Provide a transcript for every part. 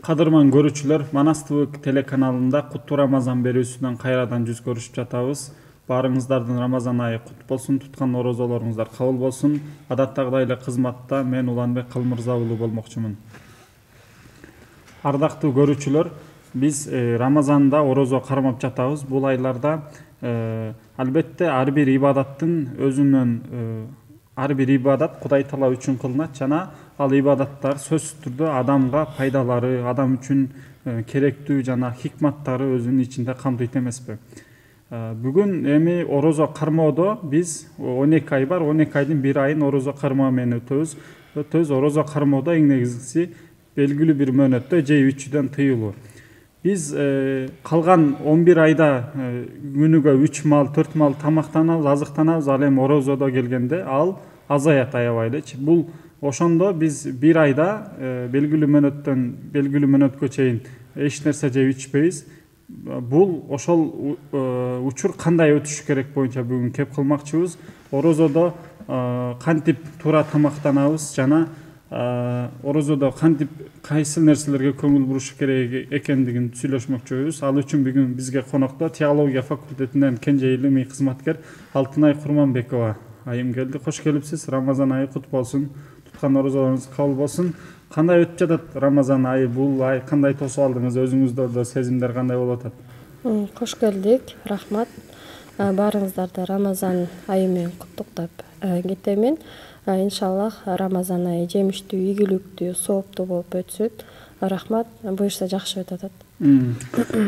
Кадырман көрүүчүлөр, Манас ТВ телеканалында Куттуу Рамазан берүүсүнөн кайрадан жүз көрүшүп жатабыз. Баарыңыздардын Рамазан айы кут болсун, туткан орозолоруңуздар кабыл болсун. Адаттагыдай эле кызматта мен Уланбек Кылмырза уулу болмокчумун. Ардактуу көрүүчүлөр, биз Рамазанда орозо кармап жатабыз. Бул айларда албетте ар бир ибадаттын өзүнөн ар бир ибадат Кудай Таала үчүн кылынат жана ал ибадаттар сөзсүз түрдө адамга пайдалары, адам үчүн керектүү жана хикматтары өзүнүн ичинде камтыйт эмеспи. Бүгүн эми орозо кармоодо биз 12 ай бар, 12 айдын бир айын орозо кармоо менен өтөбүз. Орозо кармоодо эң негизгиси белгилүү бир мөөнөттө жей ичүүдөн тыюлуу. Биз калган 11 айда күнүгө 3 мал, 4 мал тамактанабыз, азыктанабыз. Ал эми орозодо келгенде ал азаят аябай элечи. Бул ошондо биз бир айда белгилүү мөөнөттөн белгилүү мөөнөткө чейин эч нерсе жеп ичпейбиз. Бул ошол учур кандай өтүшү керек боюнча бүгүн кеп кылмакчыбыз. Орозодо кантип туура тамактанабыз жана орозодо кантип кайсы нерселерге көңүл буруш керек экендигин сүйлөшмөкчүбүз. Ал үчүн бүгүн бизге конокто теология факультетинен кенже илимий кызматкер Алтынай Курманбекова айым келди. Кош келипсиз. Рамазан айы кут болсун. Туткан орозолоруңуз кабыл болсун. Кандай өтүп жатат Рамазан айы? Бул ай кандай тосуп алдыңыз? Өзүңүздөрдө сезимдер кандай болуп атат? Кош келдик. Рахмат. Баарыңыздарды Рамазан айы менен куттуктап кетемин. Иншаллах Рамазан айы жемиштүү, ийгиликтүү, сооптуу болуп өтсүн. Рахмат. Буюрса жакшы өтүп атат.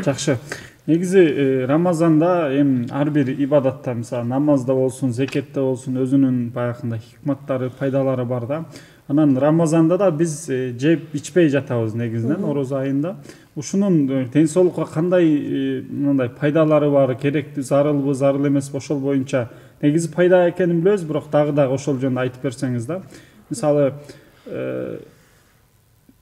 Жакшы. Негизи Рамазанда ар бир ибадатта, мисалы намазда болсун, зекетте болсун, өзүнүн баягындай хикматтары, пайдалары бар да. Анан Рамазанда да биз жеп ичпей жатабыз негизинен орозо айында. Ушунун ден соолукка кандай мындай пайдалары бар, керектүү, зарылбы, зарыл эмеспи, ошол боюнча негизи пайда экенин билебиз, бирок дагы ошол жөнүндө айтып берсеңиз да. Мисалы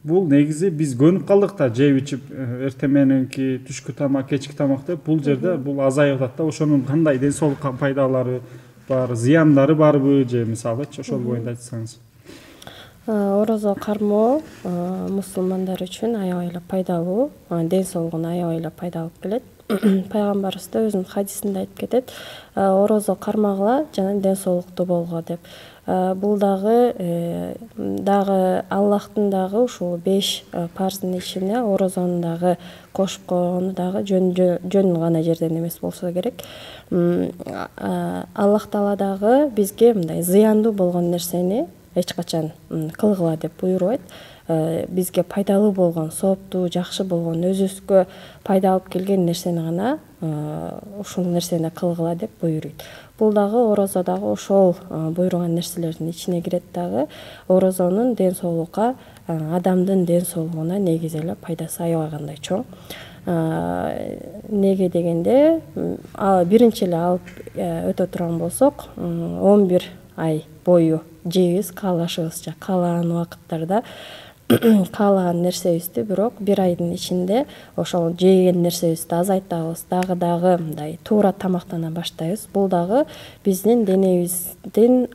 бул негизи биз көнүп калдык да, жеп ичип эртең мененки түшкү тамак, кечки тамак деп. Бул жерде бул азайып атат да. Ошонун кандай ден соолукка пайдалары бар, зыяндары барбы же мисалычы ошол боюнда айтсаңыз. Орозо кармоо мусулмандар үчүн аябай эле пайдалуу, ден соолугуна аябай эле пайда алып келет. Пайгамбарыбыз да өзүнүн хадисинде айтып кетет, орозо кармагыла жана ден соолуктуу болгула деп. Бул дагы Аллахтын дагы ушул 5 парздын ичине орозонун дагы кошуп койгону дагы жөн гана жерден эмес болсо керек. Аллах Таала дагы бизге мындай зыяндуу болгон нерсени эч качан кылгыла деп буйрубайт. Бизге пайдалуу болгон, сооптуу, жакшы болгон, өзүбүзгө пайда алып келген нерсени гана ушул нерсени кылгыла деп буйруйт. Бул дагы орозо дагы ошол буйруган нерселердин ичине кирет дагы. Орозонун ден соолукка, адамдын ден соолугуна негизи эле пайдасы аябай кандай чоң. Неге дегенде, биринчи эле алып өтө турган болсок, 11 ай бою жейбиз каалашыбызча, каалаган убакыттарда каалаган нерсебизди, бирок бир айдын ичинде ошол жеген нерсебизди азайтабыз, дагы мындай туура тамактана баштайбыз. Бул дагы биздин денебиздин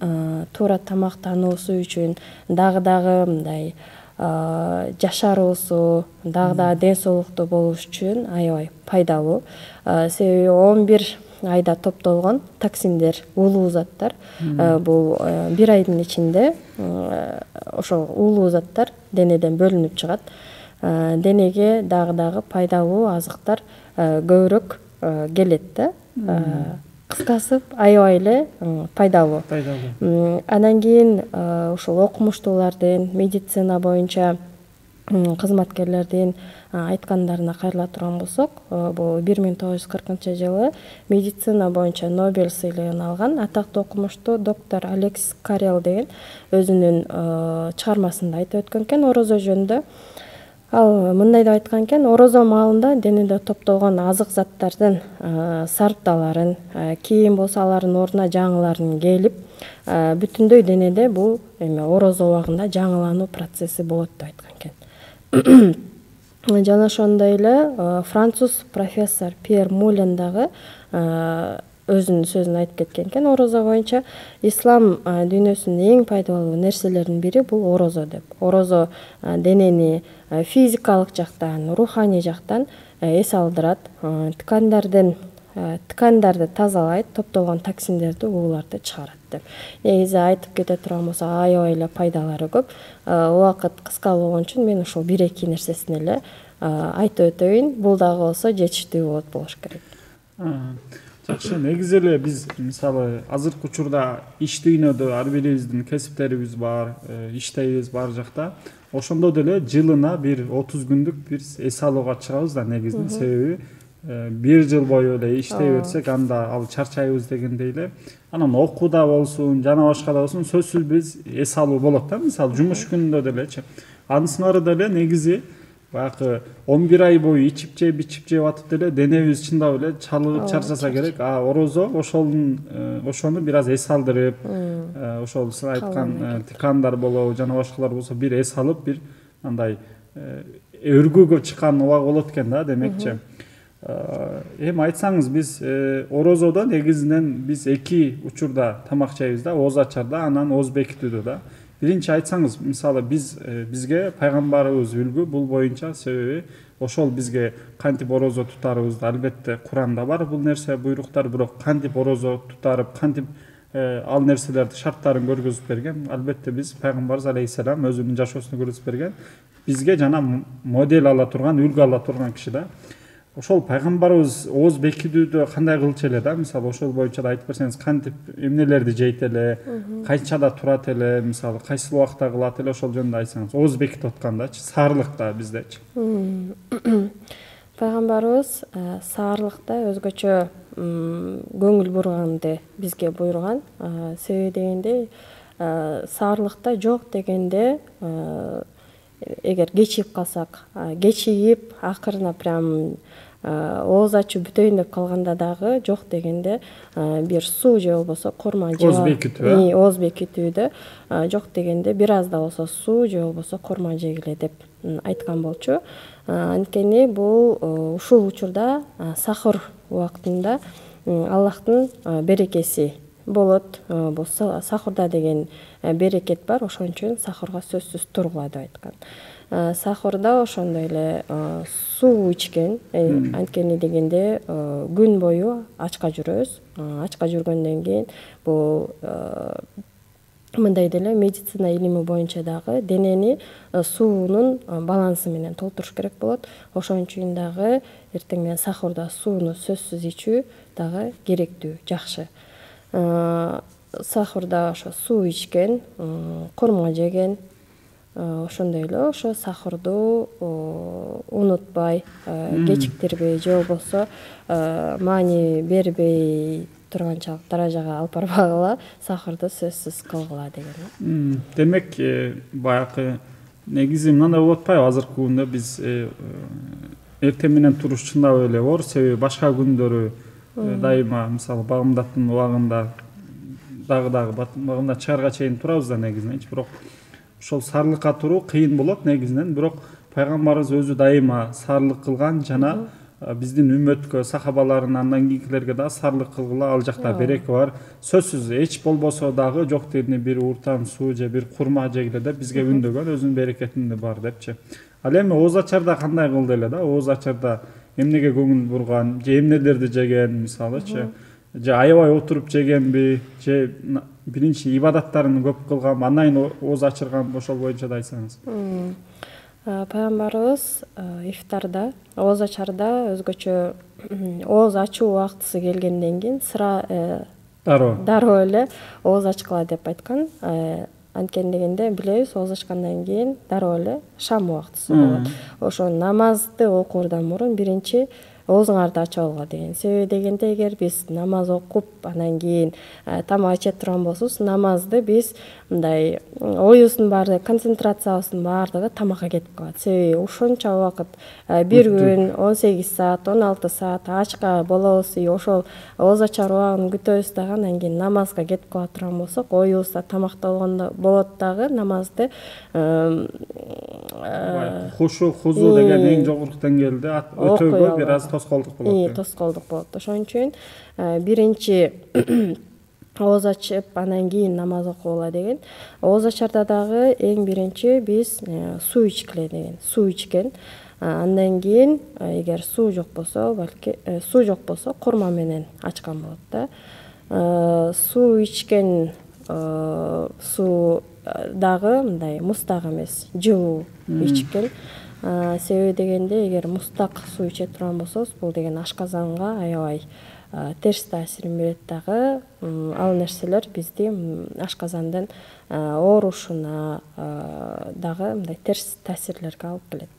туура тамактануусу үчүн, дагы мындай жашаруусу, дагы ден соолуктуу болуш үчүн аябай пайдалуу. Себеби 11 айда топтолгон токсиндер, уулуу заттар, бул бир айдын ичинде ошол уулуу заттар денеден бөлүнүп чыгат. Денеге дагы пайдалуу азыктар көбүрөөк келет да. Кыскасы аябай эле пайдалуу. Анан кийин ушул окумуштуулардын, медицина боюнча кызматкерлердин айткандарына кайрыла турган болсок, бул 1940-жылы медицина боюнча Нобель сыйлыгын алган атактуу окумуштуу доктор Алекс Карел деген өзүнүн чыгармасында айтып өткөн экен орозо жөнүндө. Ал мындай деп айткан экен: орозо маалында денеде топтолгон азык заттардын сарпталарын, кийин болсо алардын ордуна жаңыларын келип, бүтүндөй денеде бул эми орозо убагында жаңылануу процесси болот деп айткан экен. Жана ошондой эле француз профессор Пьер Мулен дагы өзүнүн сөзүн айтып кеткен экен орозо боюнча. Ислам дүйнөсүнүн эң пайдалуу нерселеринин бири бул орозо деп. Орозо денени физикалык жактан, руханий жактан эс алдырат, ткандарды тазалайт, топтолгон токсиндерди, ууларды чыгарат деп. Негизи айтып кете турган болсо аябай эле пайдалары көп. Убакыт кыска болгон үчүн мен ушул 1-2 нерсесин эле айтып өтөйүн. Бул дагы болсо жетиштүү болуш керек. Жакшы, негизи эле биз мисалы азыркы учурда иш дүйнөдө ар бирибиздин кесиптерибиз бар, иштейбиз бар жакта. Ошондо деле жылына бир 30 күндүк бир эс алууга чыгабыз да негизинен. Себеби 1 жыл бою эле иштей берсек, анда ал чарчайбыз дегендей эле. Анан окууда болсун, жана башка да болсун, сөзсүз биз эс алуу болот да. Мисалы жумуш күнүндө делечи. Анысыңары деле негизи баягы 11 ай бою ичип жеп атып деле денебиз чындап эле чалыгып чарчаса керек. Орозо ошону бир аз эс алдырып, ошол сиз айткан тикандар болобу, жана башкалар болсо бир эс алып, бир андай өргүүгө чыккан убак болот экен да, демекчи. Эми айтсаңыз, биз орозодо негизинен биз 2 учурда тамак жейбиз да, ооз ачарда, анан ооз бекитүүдө да. Биринчи айтсаңыз, мисалы бизге пайгамбарыбыз үлгү бул боюнча, себеби ошол бизге кантип орозо тутарыбызды, албетте Куранда бар бул нерсе буйруктар, бирок кантип орозо тутарып, кантип ал нерселерди шарттарын көргөзүп берген. Албетте биз пайгамбарыбыз алейхиссалам өзүнүн жашоосунда көргөзүп берген, бизге жана модель ала турган, үлгү ала турган киши да. Ошол пайгамбарыбыз ооз бекитүүдө кандай кылчу эле да, мисалы ошол боюнча да айтып берсеңиз, кантип эмнелерди жейт эле, канчада турат эле, мисалы кайсы убакта кылат эле, ошол жөнүндө айтсаңыз. Ооз бекитип аткандачы, саарлыкта биздечи. Пайгамбарыбыз саарлыкта өзгөчө көңүл бурганды бизге буйруган. Себеби дегенде саарлыкта жок дегенде эгер кечигип калсак, кечигип акырына прям ооз ачуу бүтөйүн деп калганда дагы жок дегенде бир суу же болбосо корма же ооз бекитүүдө жок дегенде бир аз да болсо суу же болбосо корма жегиле деп айткан болчу. Анткени бул ушул учурда сахур убактында Аллахтын берекеси болот. Бул сахурда деген берекет бар, ошон үчүн сахурга сөзсүз тургула деп айткан. Сахурда ошондой эле суу ичкен, анткени дегенде күн бою ачка жүрөбүз. Ачка жүргөндөн кийин бул мындай деле медицина илими боюнча дагы денени суунун балансы менен толтуруш керек болот. Ошон үчүн дагы эртең менен сахурда сууну сөзсүз ичүү дагы керектүү, жакшы. Сахурда ошо суу ичкен, корма жеген, ошондой эле ошо сахурду унутпай, кечиктирбей же болбосо маани бербей турганчалык даражага алып барбагыла, сахурду сөзсүз кылгыла деген. Демек, баягы негизи мындай болуп атпайбы, азыркы күндө биз эртең менен туруш чындап эле оор, себеби башка күндөрү дайыма мисалы багымдаттын убагында дагы багымда чыгарга чейин турабыз да негизинен, бирок ошол саарлыкка туруу кыйын болот негизинен, бирок пайгамбарыбыз өзү дайыма саарлык кылган, жана биздин үммөткө, сахабаларына, андан кийинкилерге да саарлык кылгыла, ал жакта береке бар. Сөзсүз эч болбосо дагы жок дегенде бир уртан суу же бир курма жегиле деп бизге үндөгөн, өзүнүн берекетинде бар депчи. Ал эми ооз ачарда кандай кылды эле да? Ооз ачарда эмнеге көңүл бурган, же эмнелерди жеген мисалычы, же аябай отуруп жегенби, же биринчи ибадаттарын көп кылганбы, андан кийин ооз ачырганбы, ошол боюнча да айтсаңыз. Пайгамбарыбыз ифтарда, ооз ачарда өзгөчө ооз ачуу убактысы келгенден кийин сыра дароо эле ооз ачкыла деп айткан. Анткени дегенде билебиз, ооз ачкандан кийин дароо эле шам убактысы болот. Ошо намазды окуурдан мурун биринчи оозуңарды ачып алгыла деген. Себеби дегенде эгер биз намаз окуп, анан кийин тамак иче турган болсобуз, намазды биз мындай оюбуздун баардыгы, концентрациябыздын баардыгы тамакка кетип калат. Себеби ошончо убакыт бир күн 18 саат, 16 саат ачка болобуз, ошол ооз ачар убагын күтөбүз дагы, анан кийин намазга кетип кала турган болсок, оюбузда тамакта болгондо болот дагы, намазды хушу хузу деген эң жогорку деңгээлде өтөөгө бир аз тоскоолдук болот. Тоскоолдук болот. Ошон үчүн биринчи ооз ачып анан кийин намаз окугула деген. Ооз ачарда дагы эң биринчи биз суу ичкиле деген. Суу ичкен. Андан кийин эгер суу жок болсо, балки суу жок болсо курма менен ачкан болот да. Суу ичкен суу дагы мындай муздак эмес, жылуу ичкен. Себеби дегенде эгер муздак суу иче турган болсоңуз, бул деген ашказанга аябай терс таасирин берет дагы. Ал нерселер бизди ашказандын оорушуна дагы мындай терс таасирлерге алып келет.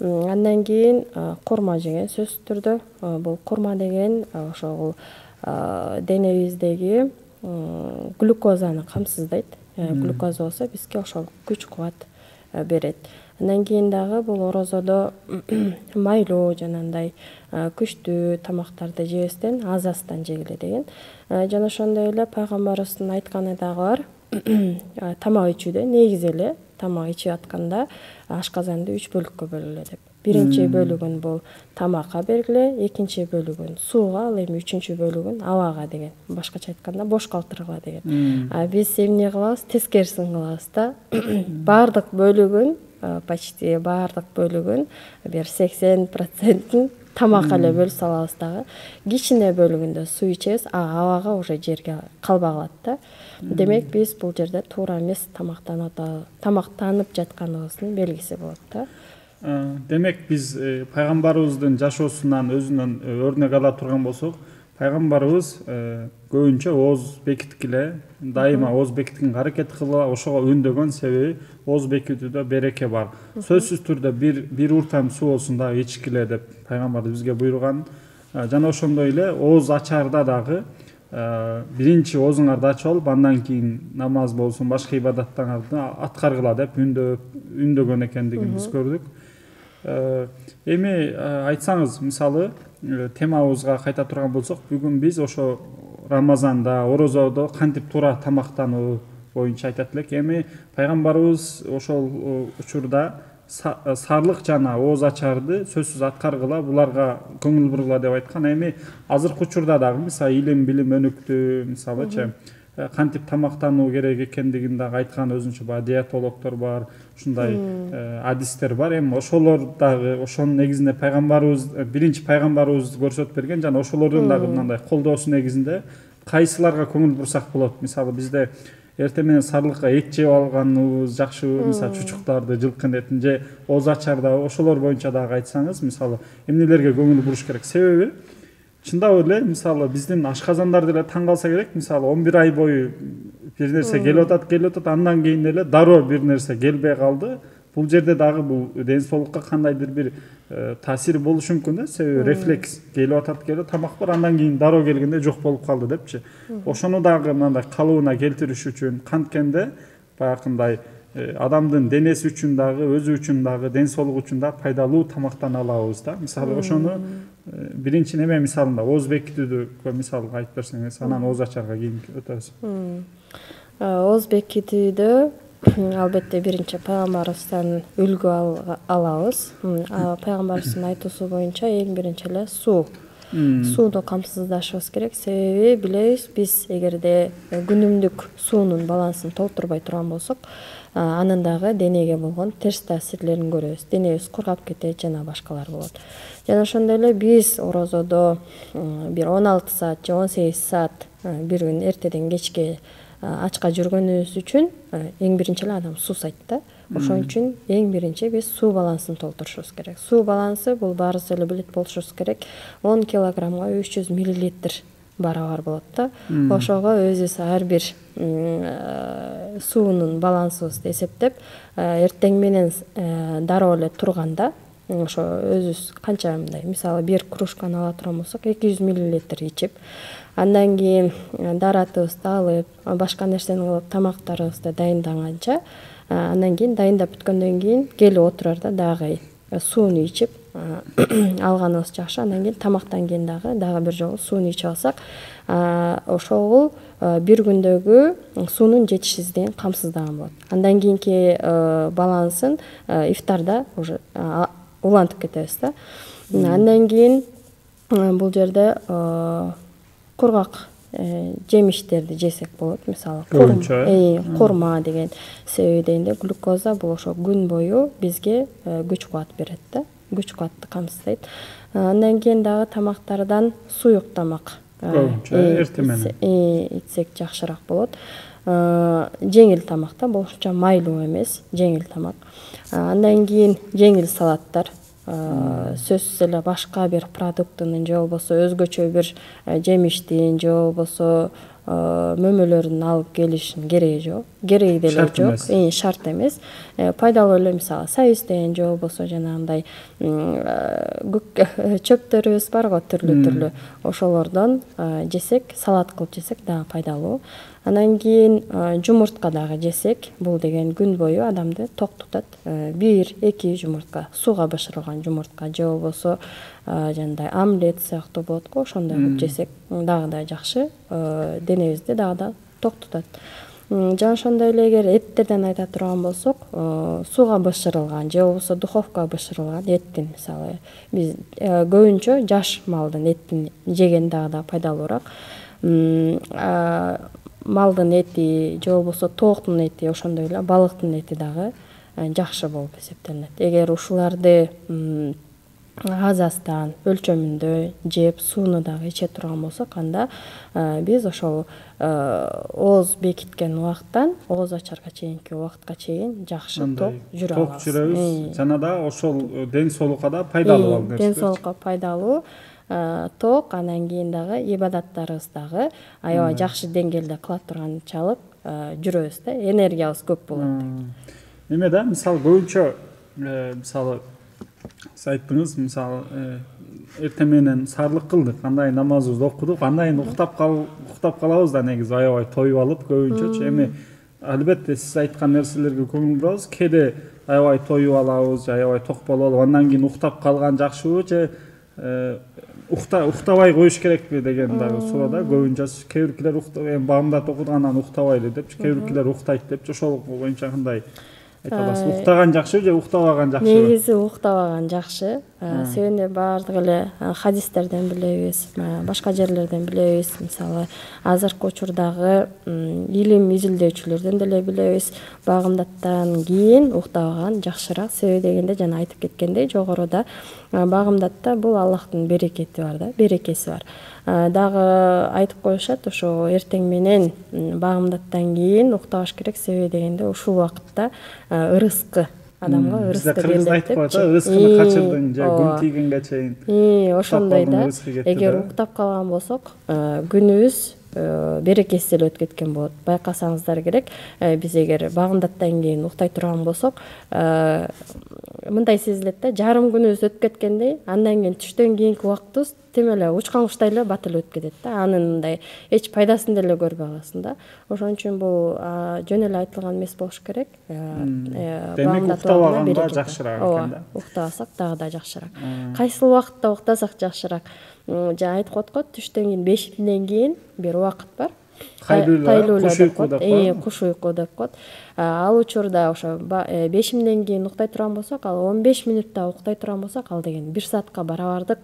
Андан кийин курма жеген сөзсүз түрдө. Бул курма деген ошол денебиздеги глюкозаны камсыздайт. Глюкоза болсо бизге ошол күч кубат берет. Андан кийин дагы бул орозодо майлуу жанагындай күчтүү тамактарды жебестен аз-аздан жегиле деген. Жана ошондой эле пайгамбарыбыздын айтканы дагы бар. Тамак ичүүдө негизи эле тамак ичип атканда ашказанды 3 бөлүккө бөлгүлө деп. Биринчи бөлүгүн бул тамакка бергиле, экинчи бөлүгүн сууга, ал эми үчүнчү бөлүгүн абага деген. Башкача айтканда бош калтыргыла деген. Биз эмне кылабыз? Тескерисин кылабыз да. Бардык бөлүгүн, почти бардык бөлүгүн бир 80% тамакка эле бөлүп салабыз дагы. Кичине бөлүгүндө суу ичебиз, абага уже жерге калбай калат да. Демек биз бул жерде туура эмес тамактанып жатканыбыздын белгиси болот да. Демек биз пайгамбарыбыздын жашоосунан өзүнөн өрнөк ала турган болсок, пайгамбарыбыз көбүнчө ооз бекиткиле, дайыма ооз бекиткенге аракет кылгыла, ошого үндөгөн себеби ооз бекитүүдө береке бар. Сөзсүз түрдө бир уртам суу болсун дагы ичкиле деп пайгамбарыбыз бизге буйруган. Жана ошондой эле ооз ачарда дагы биринчи оозуңарды ачып алып, андан кийин намаз болсун, башка ибадаттарды аткаргыла деп үндөгөн экендигин биз көрдүк. Эми айтсаңыз, мисалы, темабызга кайта турган болсок, бүгүн биз ошо Рамазанда, орозодо кантип туура тамактануу боюнча айтат элек. Эми пайгамбарыбыз ошол учурда сарлык жана ооз ачарды сөзсүз аткаргыла, буларга көңүл бургула деп айткан. Эми азыркы учурда дагы мисалы илим өнүктү, мисалычы кантип тамактануу керек экендигин дагы айткан өзүнчө диетологдор бар, ушундай адистер бар. Эми ошолор дагы ошонун негизинде пайгамбарыбыз, биринчи пайгамбарыбыз көрсөтүп берген жана ошолордун дагы мындай колдоосу негизинде кайсыларга көңүл бурсак болот? Мисалы бизде эртең менен сарлыкка эт жеп алганыбыз жакшыбы, мисалы чучуктарды, жылкынын этин же ооз ачарда, ошолор боюнча дагы айтсаңыз, мисалы эмнелерге көңүл буруш керек? Себеби чындап эле мисалы биздин ашказандар деле таң калса керек, мисалы 11 ай бою бир нерсе келип атат, андан кийин эле дароо бир нерсе келбей калды. Бул жерде дагы бул ден соолукка кандайдыр бир таасири болушу мүмкүн да, себеби рефлекс келип атат, тамак бар, андан кийин дароо келгенде жок болуп калды депчи. Ошону дагы мындай калыбына келтириш үчүн канткенде баягындай адамдын денеси үчүн дагы, өзү үчүн дагы, ден соолук үчүн дагы пайдалуу тамактана алабыз да. Мисалы ошону биринчи неме мисалында ооз бекитүүдө мисал айтып берсеңиз, анан ооз ачарга кийин өтөбүз. Ооз бекитүүдө албетте биринчи пайгамбарыбыздан үлгү алабыз. Пайгамбарыбыздын айтуусу боюнча эң биринчи эле суу. Сууну камсыздашыбыз керек. Себеби билебиз, биз эгерде күнүмдүк суунун балансын толтурбай турган болсок, анын дагы денеге болгон терс таасирлерин көрөбүз. Денебиз кургап кетет жана башкалар болот. Жана ошондой эле биз орозодо бир 16 саат же 18 саат бир күн эртеден кечке ачка жүргөнүбүз үчүн эң биринчи эле адам суусайт да. Ошон үчүн эң биринчи биз суу балансын толтурушубуз керек. Суу балансы бул баарыбыз эле билет болушубуз керек. 10 килограммга 300 миллилитр барабар болот да. Ошого өзүбүз ар бир суунун балансыбызды эсептеп, эртең менен дароо эле турганда ошо өзүбүз канча мындай, мисалы бир кружканы ала турган болсок 200 миллилитр ичип, андан кийин даратыбызды алып, башка нерсени кылып, тамактарыбызды дайындаганча, андан кийин дайындап бүткөндөн кийин келип отурарда дагы сууну ичип, алганыбыз жакшы. Андан кийин тамактан кийин дагы бир жолу сууну ичип алсак, ошол бир күндөгү суунун жетишсиздигин камсыздаган болот. Андан кийинки балансын ифтарда уже улантып кетебиз да. Андан кийин бул жерде кургак жемиштерди жесек болот. Мисалы корма деген себеби дегенде глюкоза бул ошо күн бою бизге күч кубат берет да, күч кубатты камсыздайт. Андан кийин дагы тамактардан суюк тамак эртең менен ичсек жакшыраак болот. Жеңил тамак да, болушунча майлуу эмес, жеңил тамак. Андан кийин жеңил салаттар, сөзсүз эле башка бир продуктунун же болбосо өзгөчө бир жемиштин же болбосо мөмөлөрүн алып келишин кереги жок. Кереги деле жок, шарт эмес. Пайдалуу эле мисалы сабизден же болбосо жанагындай чөптөрүбүз бар го түрлүү. Ошолордон жесек, салат кылып жесек дагы пайдалуу. Анан кийин жумуртка дагы жесек, бул деген күн бою адамды ток тутат. 1-2 жумуртка, сууга бышырылган жумуртка же болбосо жандай омлет сыяктуу болот го, ошондой кылып жесек дагы да жакшы, денебизди дагы да ток тутат. Жана ошондой эле эгер эттерден айта турган болсок, сууга бышырылган же болбосо духовкага бышырылган эттин, мисалы биз көбүнчө жаш малдын этин жеген дагы да пайдалуураак. Малдын эти же болбосо тооктун эти, ошондой эле балыктын эти дагы жакшы болуп эсептелинет. Эгер ушуларды аз-аздан өлчөмүндө жеп, сууну дагы иче турган болсок, анда биз ошол ооз бекиткен убакыттан ооз ачарга чейинки убакытка чейин жакшы ток жүрө алабыз. Ток жүрөбүз. Жана да ошол ден соолукка да пайдалуу ал нерсе. Ден соолукка пайдалуу ток, анан кийин дагы ибадаттарыбыз дагы аябай жакшы деңгээлде кыла турганчалык жүрөбүз да, энергиябыз көп болот. Эме да, мисалы көбүнчө мисалы сиз айттыңыз, мисалы эртең менен саарлык кылдык, андай намазыбызды окудук, андан кийин уктап калабыз да, негизи аябай тоюп алып көбүнчөчү. Эми албетте сиз айткан нерселерге көңүл бурабыз. Кээде аябай тоюп алабыз, аябай ток болуп алып, андан кийин уктап калган жакшыбы же уктабай коюш керекпи деген дагы суроо да. Көбүнчө кээ биркилер эми багымдат окугандан уктабайлы депчи, кээ биркилер уктайт депчи. Ошол боюнча кандай айта аласыз? Уктаган жакшы же уктабаган жакшыбы? Негизи уктабаган жакшы. Себеби баардык эле хадистерден билебиз, башка жерлерден билебиз. Мисалы, азыркы учурдагы илим изилдөөчүлөрдөн деле билебиз. Багымдаттан кийин уктабаган жакшыраак. Себеби дегенде жана айтып кеткендей, жогоруда багымдатта бул Аллахтын берекети бар да, берекеси бар. Дагы айтып коюшат, ошо эртең менен багымдаттан кийин уктабаш керек. Себеби дегенде ушул убакытта ырыскы адамга ырыскы келет депчи. Ырыскыны качырдың же күн тийгенге чейин. Ошондой да. Эгер уктап калган болсок, күнүбүз берекесиз эле өтүп кеткен болот. Байкасаңыздар керек, биз эгер багымдаттан кийин уктай турган болсок, мындай сезилет да, жарым күнүбүз өтүп кеткендей, андан кийин түштөн кийинки убактыбыз тем эле учкан куштай эле бат эле өтүп кетет да. Анын мындай эч пайдасын деле көрбөй каласың да. Ошон үчүн бул жөн эле айтылган эмес болуш керек. Демек уктабаганда жакшыраак экен да. Уктабасак дагы да жакшыраак. Кайсыл убакытта уктасак жакшыраак? Жана айтып коет го, түштөн кийин 5-тен кийин бир убакыт бар. Тайлуу деп коет. Куш уйку деп коет. Ал учурда ошо 5-тен кийин уктай турган болсок, ал 15 мүнөттө уктай турган болсок, ал деген 1 саатка барабардык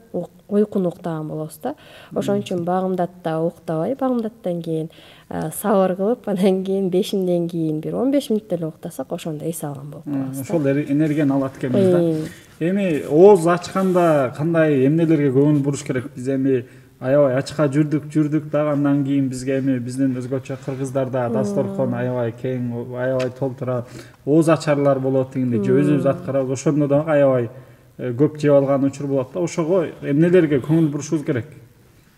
уйкуну уктаган болобуз да. Ошон үчүн багымдатта уктабай, багымдаттан кийин сабыр кылып, андан кийин 5-тен кийин бир 15 мүнөт эле уктасак, ошондо эс алган болуп калабыз. Ошол энергияны алат экенбиз да. Эми ооз ачканда кандай эмнелерге көңүл буруш керек? Биз эми аябай ачка жүрдүк дагы, андан кийин бизге эми биздин өзгөчө кыргыздарда дасторкон аябай кең, аябай толтура, ооз ачарлар болот дегенде же өзүбүз аткарабыз. Ошондо дагы аябай көп жеп алган учур болот да. Ошого эмнелерге көңүл бурушубуз керек?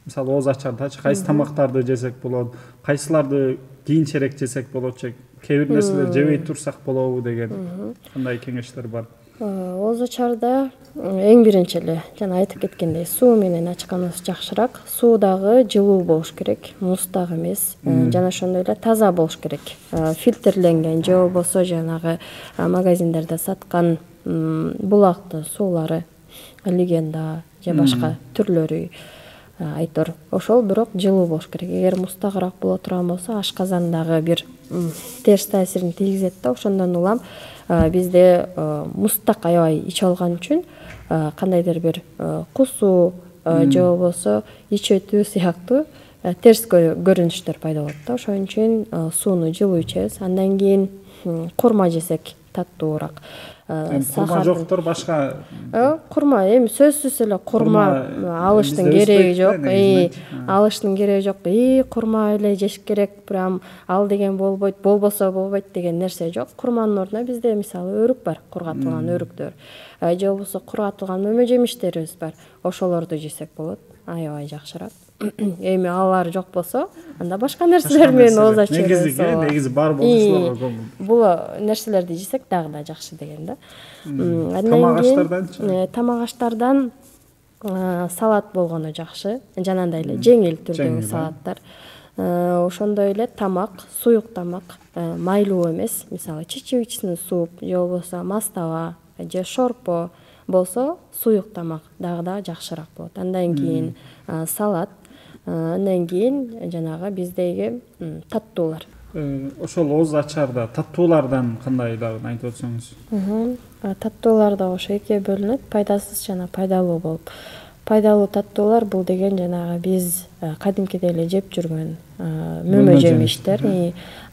Мисалы, ооз ачардачы кайсы тамактарды жесек болот, кайсыларды кийинчерээк жесек болот, же кээ бир нерселер жебей турсак болобу деген кандай кеңештер бар? Ооз ачарда эң биринчи эле жана айтып кеткендей, суу менен ачканыбыз жакшыраак. Суу дагы жылуу болуш керек, муз дагы эмес. Жана ошондой эле таза болуш керек. Фильтрленген же болбосо жанагы магазиндерде саткан булактын суулары легенда же башка түрлөрү айтор. Ошол бирок жылуу болуш керек. Эгер мустагыраак боло турган болсо ашказандагы бир терс таасирин тийгизет да. Ошондон улам бизде мустак аябай ичип алган үчүн кандайдыр бир кусуу же болбосо ич өтүү сыяктуу терс көрүнүштөр пайда болот да. Ошон үчүн сууну жылуу ичебиз. Андан кийин курма жесек таттуураак. Курма жоктор башка курма эми сөзсүз эле курма алыштын кереги жок. Алыштын кереги жок. Курма эле жеш керек, прям ал деген болбойт, болбосо болбойт деген нерсе жок. Курманын ордуна бизде мисалы өрүк бар, кургатылган өрүктөр. Же болбосо кургатылган мөмө жемиштерибиз бар. Ошолорду жесек болот. Аябай жакшыраак. Эми алар жок болсо, анда башка нерселер менен ооз ачабыз. Негизи бар болушуларга бул нерселерди жесек дагы да жакшы деген да. Тамак аштарданчы? Тамак аштардан салат болгону жакшы. Жанагындай эле жеңил түрдөгү салаттар. Ошондой эле тамак, суюк тамак, майлуу эмес, мисалы чечевичный суп, же болбосо мастава, же шорпо болсо суюк тамак дагы да жакшыраак болот. Андан кийин салат, андан кийин жанагы биздеги таттуулар. Ошол ооз ачарда таттуулардан кандайларын айтып өтсөңүз? Таттуулар да ошо экиге бөлүнөт, пайдасыз жана пайдалуу болуп. Пайдалуу таттуулар бул деген жанагы биз кадимкидей эле жеп жүргөн мөмө жемиштер.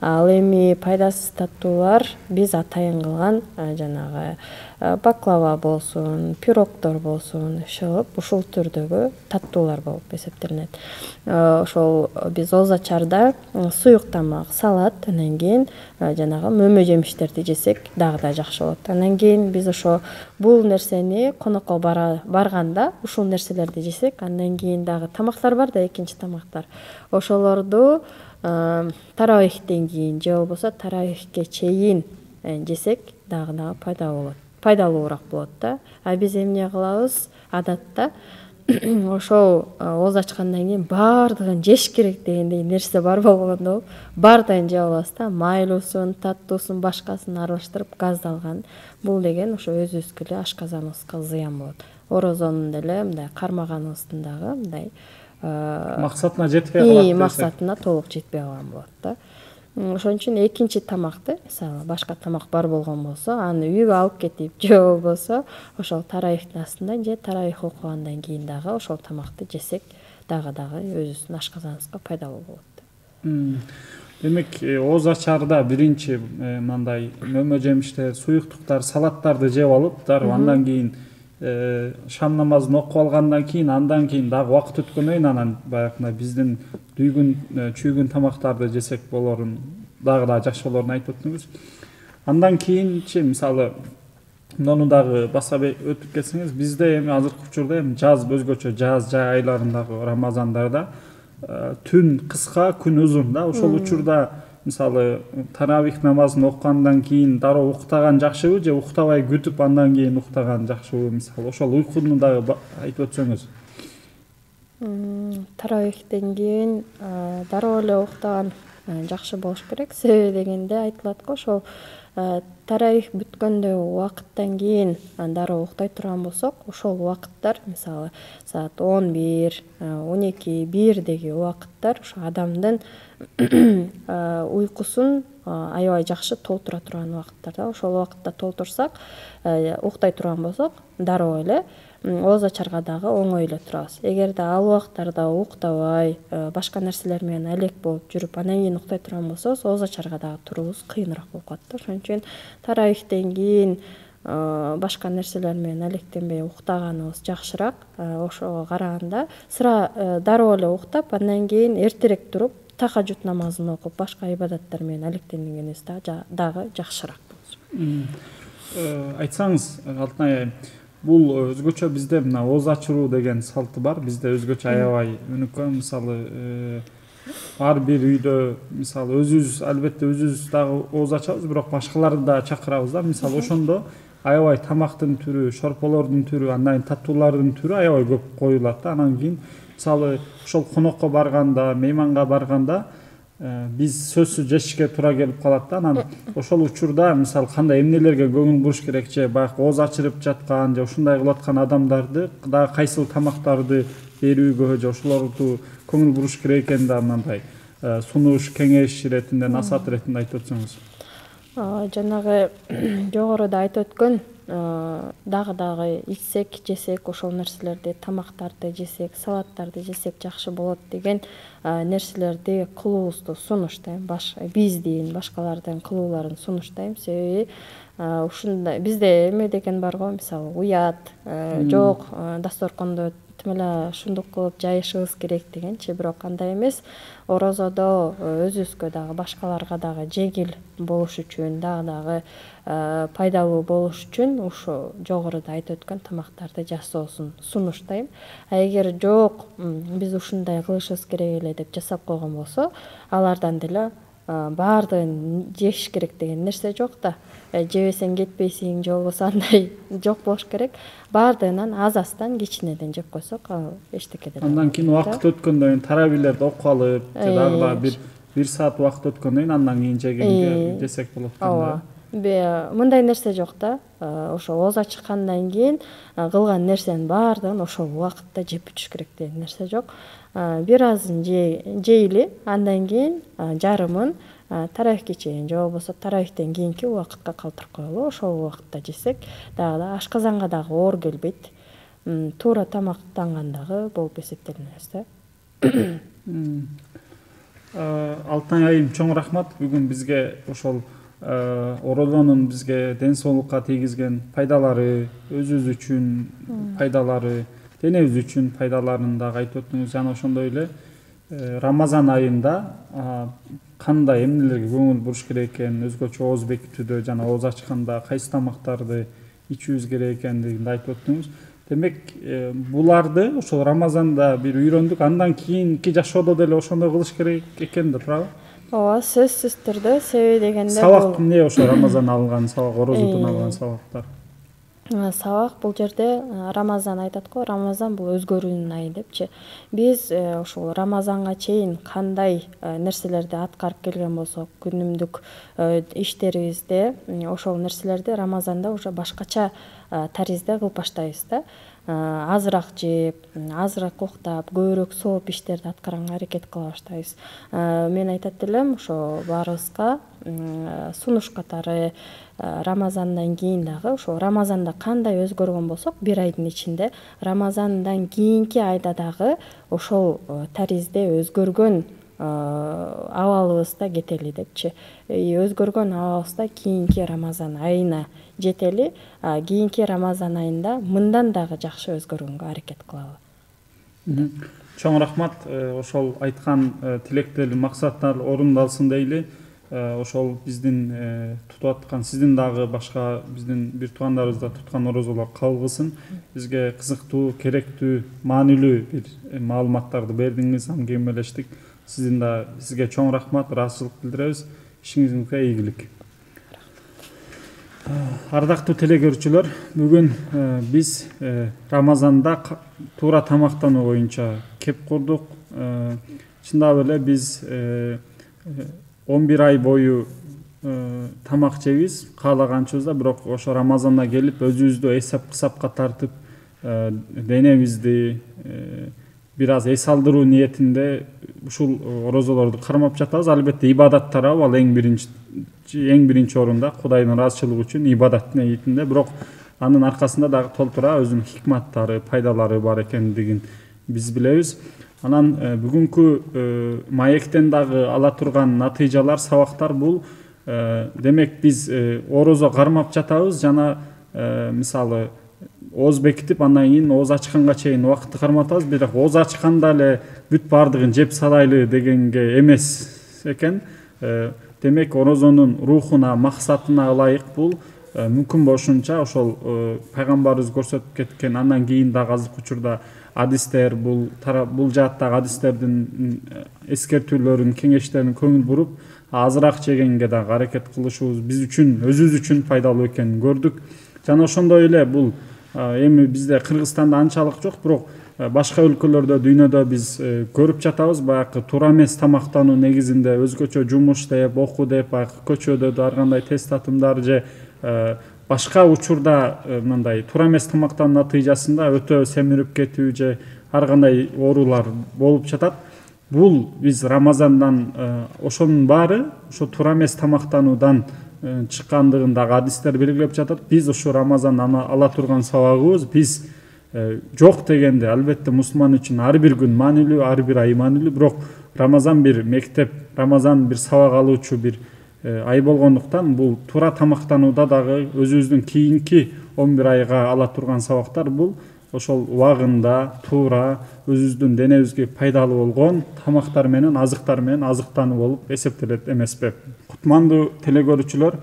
Ал эми пайдасыз таттуулар биз атайын кылган жанагы баклава болсун, пирогдор болсун, ушул түрдөгү таттуулар болуп эсептелинет. Ошол биз ооз ачарда суюк тамак, салат, андан кийин жанагы мөмө жемиштерди жесек дагы да жакшы болот. Андан кийин биз ошо бул нерсени конокко барганда ушул нерселерди жесек, андан кийин дагы тамактар бар да, экинчи тамактар. Ошолорду таравихтен кийин же болбосо таравихке чейин жесек дагы да пайдалуураак болот да. Биз эмне кылабыз? Адатта ошол ооз ачкандан кийин баардыгын жеш керек дегендей нерсе бар болгондо баардыгын жеп алабыз да. Майлуусун, таттуусун, башкасын аралаштырып газдалган. Бул деген ошо өзүбүзгө эле ашказаныбызга зыян болот. Орозонун деле мындай кармаганыбыздын дагы мындай максатына жетпей калат. Максатына толук жетпей калган болот да. Ошон үчүн экинчи тамакты, мисалы башка тамак бар болгон болсо, аны үйгө алып кетип, же болбосо ошол таравихтин астында же таравих окугандан кийин дагы ошол тамакты жесек дагы өзүбүздүн ашказаныбызга пайдалуу болот. Демек, ооз ачарда биринчи мындай мөмө жемиштер, суюктуктар, салаттарды жеп алып, андан кийин шам намазын окуп алгандан кийин, андан кийин дагы убакыт өткөндөн кийин анан баягындай биздин дүйгүн, чүйгүн тамактарды жесек болорун, дагы да жакшы болорун айтып өттүңүз. Андан кийинчи мисалы муну дагы баса өтүп кетсеңиз, бизде эми азыркы учурда эми жаз өзгөчө жай айларындагы Рамазандарда түн кыска, күн узун да. Ошол учурда мисалы таравих намазын окугандан кийин дароо уктаган жакшыбы же уктабай күтүп андан кийин уктаган жакшыбы? Мисалы ошол уйкуну дагы айтып өтсөңүз. Таравихтен кийин дароо эле уктаган жакшы болуш керек. Себеби дегенде айтылат го, ошол таравих бүткөндө убакыттан кийин дароо уктай турган болсок, ошол убакыттар мисалы саат 11, 12, 1деги убакыттар ошо адамдын уйкусун аябай жакшы толтура турган убакыттар да. Ошол убакытта толтурсак, уктай турган болсок, дароо эле ооз ачарга дагы оңой эле турабыз. Эгерде ал убактарда уктабай, башка нерселер менен алек болуп жүрүп, анан кийин уктай турган болсобуз, ооз ачарга дагы туруубуз кыйыныраак болуп калат да. Ошон үчүн таравихтен кийин башка нерселер менен алектенбей уктаганыбыз жакшыраак. Ошого караганда сыра дароо эле уктап, андан кийин эртерээк туруп, тахажжуд намазын окуп, башка ибадаттар менен алектенгенибиз дагы жакшыраак болот. Айтсаңыз, Алтынай, бул өзгөчө бизде мына ооз ачыруу деген салты бар. Бизде өзгөчө аябай өнүккөн. Мисалы ар бир үйдө мисалы өзүбүз албетте өзүбүз дагы ооз ачабыз, бирок башкаларды да чакырабыз да. Мисалы ошондо аябай тамактын түрү, шорполордун түрү, андан кийин таттуулардын түрү аябай көп коюлат да. Анан кийин мисалы ошол конокко барганда, мейманга барганда биз сөзсүз жешишке туура келип калат да. Анан ошол учурда мисалы кандай эмнелерге көңүл буруш керек, же баягы ооз ачырып жаткан же ушундай кылып аткан адамдарды дагы кайсыл тамактарды берүүгө же ошолорду көңүл буруш керек экенин да мындай сунуш кеңеш иретинде, насаат иретинде айтып өтсөңүз. Жанагы жогоруда айтып өткөн дагы ичсек, жесек, ошол нерселерди, тамактарды жесек, салаттарды жесек жакшы болот деген нерселерди кылуубузду сунуштайм. Биздин, башкалардын кылууларын сунуштайм. Себеби ушундай бизде эме деген бар го, мисалы уят, жок, дасторкондо тим эле ушундук кылып жайышыбыз керек дегенчи, бирок андай эмес. Орозодо өзүбүзгө дагы, башкаларга дагы жеңил болуш үчүн, дагы пайдалуу болуш үчүн ушу жогоруда айтып өткөн тамактарды жасоосун сунуштайм. Эгер жок, биз ушундай кылышыбыз керек эле деп жасап койгон болсо, алардан деле баардыгын жеш керек деген нерсе жок да. Жебесең кетпейсиң, же болбосо андай жок болуш керек. Баардыгынан аз-аздан, кичинеден жеп койсок, эчтеке деле. Андан кийин убакыт өткөндөн кийин тарабилерди окуп алып, же дагы бир саат убакыт өткөндөн кийин андан кийин жегенге жесек болот да. Мындай нерсе жок да. Ошо ооз ачыккандан кийин кылган нерсенин баардыгын ошол убакытта жеп бүтүш керек деген нерсе жок. Бир азын жейли, андан кийин жарымын таравихке чейин же болбосо таравихтен кийинки убакытка калтырып коелу. Ошол убакытта жесек дагы ашказанга дагы оор келбейт. Туура тамактангандагы болуп эсептелинебиз да. Алтынай айым, чоң рахмат. Бүгүн бизге ошол орозонун бизге ден соолукка тийгизген пайдалары, өзүбүз үчүн пайдалары, денебиз үчүн пайдаларын дагы айтып өттүңүз. Жана ошондой эле Рамазан айында кандай эмнелерге көңүл буруш керек экенин, өзгөчө ооз бекитүүдө жана ооз ачканда кайсы тамактарды ичүүбүз керек экендигин айтып өттүңүз. Демек, буларды ошол Рамазанда бир үйрөндүк, андан кийинки жашоодо деле ошондой кылыш керек экен да, туурабы? Ооба, сөзсүз түрдө. Себеби дегенде сабак эмне ошо Рамазан алынган сабак, орозодон алган сабактар? Сабак бул жерде Рамазан айтат го, Рамазан бул өзгөрүүнүн айы депчи. Биз ошол Рамазанга чейин кандай нерселерди аткарып келген болсок, күнүмдүк иштерибизде ошол нерселерди Рамазанда уже башкача таризде кылып баштайбыз да. Азыраак жеп, азыраак уктап, көбүрөөк сооп иштерди аткаганга аракет кыла баштайбыз. Мен айтат элем, ошо баарыбызга сунуш катары Рамазандан кийин дагы, ошо Рамазанда кандай өзгөргөн болсок, бир айдын ичинде Рамазандан кийинки айда дагы ошол таризде өзгөргөн абалыбызда кетели депчи. Өзгөргөн абалыбызда кийинки Рамазан айына жетели, кийинки Рамазан айында мындан дагы жакшы өзгөргөнгө аракет кылалы. Чоң рахмат. Ошол айткан тилектер, максаттар орундалсын дейли. Ошол биздин тутуп аткан, сиздин дагы башка биздин бир туугандарыбыз да туткан орозолор кабыл бизге кызыктуу, керектүү, маанилүү бир маалыматтарды бердиңиз, аңгемелештик. Сизге чоң рахмат, ыраазычылык билдиребиз. Ишиңизге ийгилик. Ардактуу телекөрүүчүлөр, бүгүн биз Рамазанда туура тамактануу боюнча кеп курдук. Чындап эле биз 11 ай бою тамак жейбиз, каалаганчыбызда, бирок ошо Рамазанда келип өзүбүздү эсап-кысапка тартып, денебизди бир аз эс алдыруу ниетинде ушул орозолорду кармап жатабыз. Албетте ибадат тарабы ал эң биринчи орунда, Кудайдын ыраазычылыгы үчүн ибадат ниетинде, бирок анын аркасында дагы толтура өзүнүн хикматтары, пайдалары бар экендигин биз билебиз. Анан бүгүнкү маектен дагы ала турган натыйжалар, сабактар бул. Демек биз орозо кармап жатабыз жана мисалы ооз бекитип, андан кийин ооз ачканга чейин убакытты карматабыз, бирок ооз ачканда эле бүт баардыгын жеп салайлы дегенге эмес экен. Демек орозонун рухуна, максатына ылайык бул мүмкүн болушунча ошол пайгамбарыбыз көрсөтүп кеткен, андан кийин дагы азыркы учурда адистер, бул жааттагы адистердин эскертүүлөрүн, кеңештерин көңүл буруп, азыраак жегенге дагы аракет кылышыбыз биз үчүн, өзүбүз үчүн пайдалуу экенин көрдүк. Жана ошондой эле бул эми бизде Кыргызстанда анчалык жок, бирок башка өлкөлөрдө дүйнөдө биз көрүп жатабыз. Баягы туура эмес тамактануу негизинде өзгөчө жумуш деп, окуу деп, баягы көчөдө ар кандай тест татымдар же башка учурда мындай туура эмес тамактануу натыйжасында өтө семирип кетүү же ар кандай оорулар болуп жатат. Бул биз Рамазандан ошонун баары ошо туура эмес тамактануудан чыккандыгын дагы адистер белгилеп жатат. Биз ошо Рамазандан ала турган сабагыбыз биз жок дегенде албетте мусулман үчүн ар бир күн маанилүү, ар бир ай маанилүү, бирок Рамазан бир мектеп, Рамазан бир сабак алуучу бир ай болгондуктан бул туура тамактанууда дагы өзүбүздүн кийинки 11 айга ала турган сабактар бул ошол убагында туура өзүбүздүн денебизге пайдалуу болгон тамактар менен, азыктар менен азыктануу болуп эсептелет эмеспи? Кутмандуу телекөрүүчүлөр,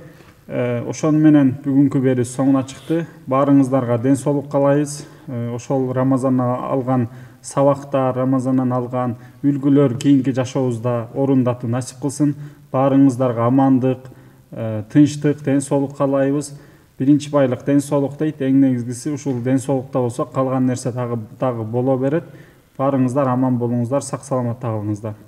ошону менен бүгүнкү берүүбүз соңуна чыкты. Баарыңыздарга ден соолук каалайбыз. Ошол Рамазандан алган сабактар, Рамазандан алган үлгүлөр кийинки жашообузда орундатуу насип кылсын. Баарыңыздарга амандык, тынчтык, ден соолук каалайбыз. Биринчи байлык ден соолук дейт. Эң негизгиси ушул ден соолукта болсо калган нерсе дагы боло берет. Баарыңыздар аман болуңуздар, сак саламатта калыңыздар.